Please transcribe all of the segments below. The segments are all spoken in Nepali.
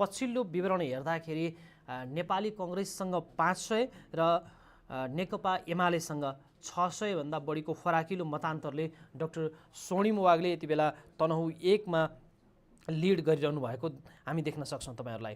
पछिल्लो विवरण हेर्दाखेरि नेपाली कांग्रेससँग 500 र नेकपा एमालेसँग 600 भन्दा बढीको फराकिलो मतान्तरले डाक्टर स्वर्णिम वाग्ले यति बेला तनहुँ 1 मा लिड गरिरहनु भएको हामी देख्न सक्छौं तपाईहरुलाई।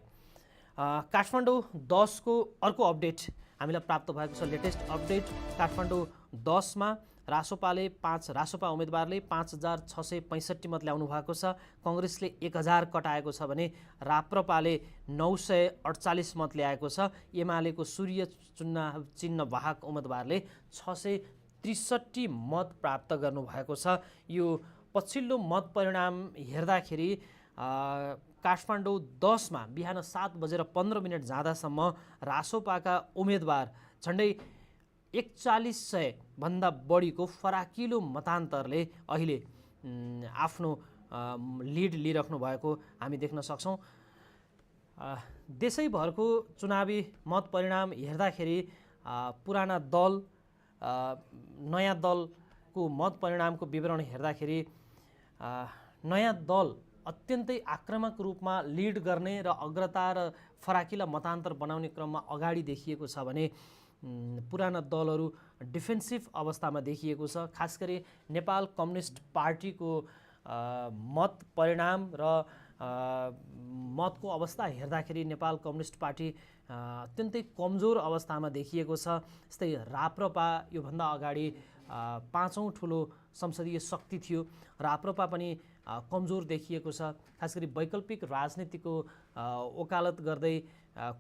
काठमाडौँ 10 को अर्को अपडेट हामीलाई प्राप्त भएको छ। लेटेस्ट अपडेट काठमाडौँ 10 मा रासोपाले 5 रासोपा उम्मेदवारले 5665 मत ल्याउनु भएको छ। कांग्रेसले 1000 कटाएको छ भने राप्रपाले 948 मत ल्याएको छ। एमालेको सूर्य चिन्ह वाहक उम्मेदवारले 663 मत प्राप्त गर्नु भएको छ। यो पछिल्लो मत परिणाम हेर्दाखेरि काठमाडौँ 10 मा बिहान 7:15 जाँदासम्म रासोपाका उम्मेदवार झण्डै 4100 भन्दा बढीको फराकिलो मतान्तरले अहिले आफ्नो लिड लिइराख्नु भएको हामी देख्न सक्छौं। देशैभरको चुनावी मत परिणाम हेर्दाखेरि पुराना दल नयाँ दलको मत परिणामको विवरण हेर्दाखेरि नयाँ दल अत्यन्तै आक्रामक रूपमा लिड गर्ने र अग्रता र फराकिला मतान्तर बनाउने क्रममा अगाडि देखिएको छ भने पुराना दलहरू डिफेन्सिभ अवस्थामा देखिएको छ। खास गरी नेपाल कम्युनिस्ट पार्टीको मत परिणाम र मतको अवस्था हेर्दाखेरि नेपाल कम्युनिस्ट पार्टी अत्यन्तै कमजोर अवस्थामा देखिएको छ। जस्तै राप्रपा योभन्दा अगाडि 5औं ठुलो संसदीय शक्ति थियो, राप्रपा पनि कमजोर देखिएको छ। खास गरी वैकल्पिक राजनीतिको वकालत गर्दै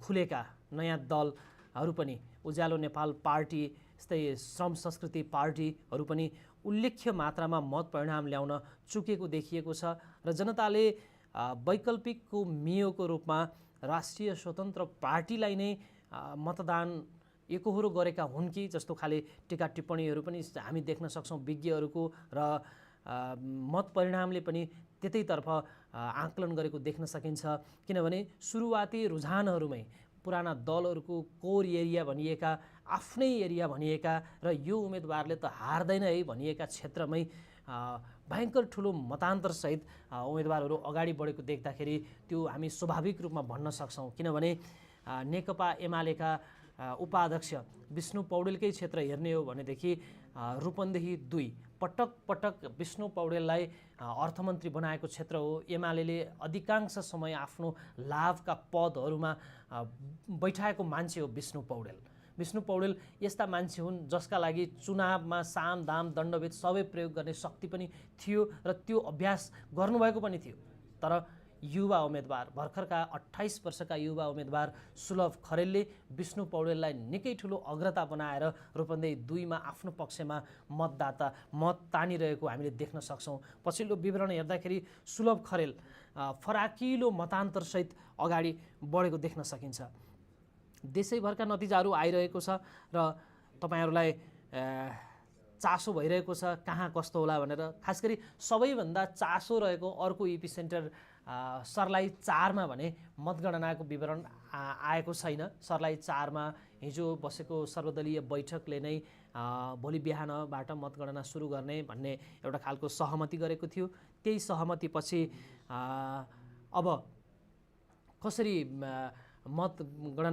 खुलेका नयाँ दलहरू पनि उज्यालो नेपाल पार्टी, जस्तै श्रम संस्कृति पार्टीहरू पनि उल्लेख्य मात्रामा मत परिणाम ल्याउन चुकेको देखिएको छ र जनताले वैकल्पिकको मेयोको रूपमा राष्ट्रिय स्वतन्त्र पार्टीलाई नै मतदान एकहोरो गरेका हुन् कि जस्तो खाले टीका टिप्पणीहरू पनि हामी देख्न सक्छौं विज्ञहरूको र मत परिणामले पनि त्यतैतर्फ आकलन गरेको देख्न सकिन्छ। किनभने सुरुवाती रुझानहरूमै पुराना दलहरूको कोर एरिया भनिएका, आफ्नै एरिया भनिएका र यो उम्मेदवारले त हार्दैन है भनिएका क्षेत्रमै भयंकर ठुलो मतान्तरसहित उम्मेदवारहरू अगाडि बढेको देख्दाखेरि त्यो हामी स्वाभाविक रूपमा भन्न सक्छौं। किनभने नेकपा एमालेका उपाध्यक्ष विष्णु पौडेलकै क्षेत्र हेर्ने हो भनेदेखि रूपन्देही 2 पटक पटक विष्णु पौडेललाई अर्थमन्त्री बनाएको क्षेत्र हो। एमालेले अधिकांश समय आफ्नो लाभका पदहरूमा बैठाएको मान्छे हो विष्णु पौडेल। विष्णु पौडेल यस्ता मान्छे हुन् जसका लागि चुनावमा साम दाम दण्डभेद सबै प्रयोग गर्ने शक्ति पनि थियो र त्यो अभ्यास गर्नुभएको पनि थियो। तर युवा उम्मेदवार भर्खरका 28 वर्षका युवा उम्मेदवार सुलभ खरेलले विष्णु पौडेललाई निकै ठुलो अग्रता बनाएर रूपन्देही 2 मा आफ्नो पक्षमा मतदाता मत तानिरहेको हामीले देख्न सक्छौं। पछिल्लो विवरण हेर्दाखेरि सुलभ खरेल फराकिलो मतान्तरसहित अगाडि बढेको देख्न सकिन्छ। देशैभरका नतिजाहरू आइरहेको छ र तपाईहरुलाई चासो भइरहेको छ कहाँ कस्तो होला भनेर। खास गरी सबैभन्दा चासो रहेको अर्को इपी सेन्टर सर्लाही 4 मा भने मतगणनाको विवरण आएको छैन। सर्लाही 4 मा हिजो बसेको सर्वदलीय बैठकले नै भोलि बिहानबाट मतगणना सुरु गर्ने भन्ने एउटा खालको सहमति गरेको थियो। त्यही सहमतिपछि अब कसरी मतगणना